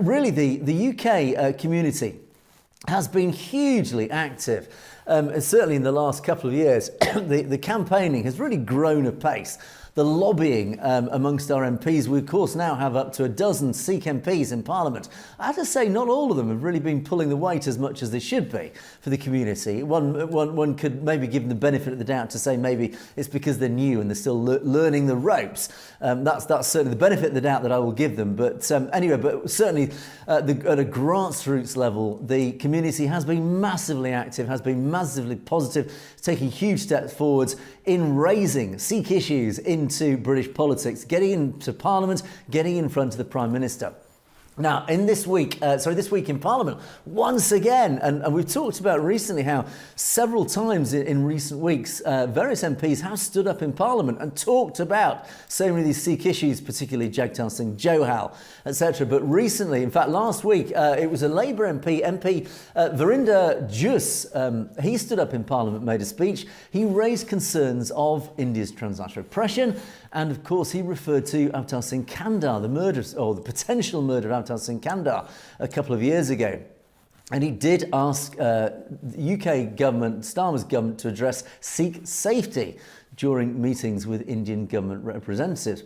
Really, the UK community has been hugely active. Certainly in the last couple of years, the campaigning has really grown apace. The lobbying amongst our MPs, we of course now have up to a dozen Sikh MPs in Parliament. I have to say, not all of them have really been pulling the weight as much as they should be for the community. One could maybe give them the benefit of the doubt to say maybe it's because they're new and they're still learning the ropes. That's certainly the benefit of the doubt that I will give them. But anyway, but certainly at a grassroots level, the community has been massively active, has been massively positive, taking huge steps forwards in raising Sikh issues into British politics, getting into Parliament, getting in front of the Prime Minister. Now, this week in Parliament, once again, and we've talked about recently how several times in recent weeks, various MPs have stood up in Parliament and talked about so many of these Sikh issues, particularly Jagtar Singh Johal, etc. But recently, in fact, last week, it was a Labour MP Verinder Jus. He stood up in Parliament, made a speech. He raised concerns of India's transnational oppression. And of course, he referred to Avtar Singh Kandar, the murder, or the potential murder of Avtar Singh Kandar a couple of years ago. And he did ask the UK government, Starmer's government, to address Sikh safety during meetings with Indian government representatives.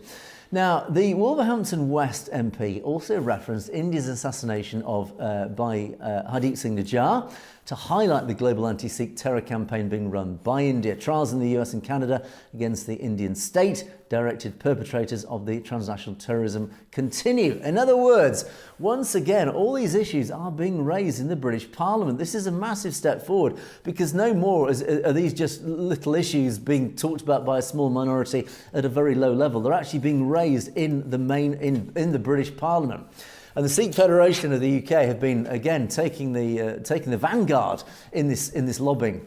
Now, the Wolverhampton West MP also referenced India's assassination by Hardeep Singh Nijjar to highlight the global anti-Sikh terror campaign being run by India. Trials in the US and Canada against the Indian state-directed perpetrators of the transnational terrorism continue. In other words, once again, all these issues are being raised in the British Parliament. This is a massive step forward because no more are these just little issues being talked about by a small minority at a very low level. They're actually being raised in the British Parliament. And the Sikh Federation of the UK have been again taking the vanguard in this lobbying.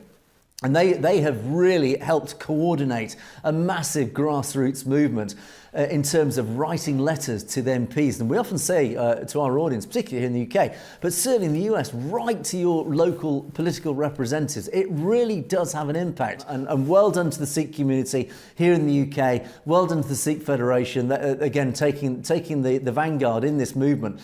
And they have really helped coordinate a massive grassroots movement in terms of writing letters to the MPs. And we often say to our audience, particularly here in the UK, but certainly in the US, write to your local political representatives. It really does have an impact. And well done to the Sikh community here in the UK. Well done to the Sikh Federation, again, taking the vanguard in this movement.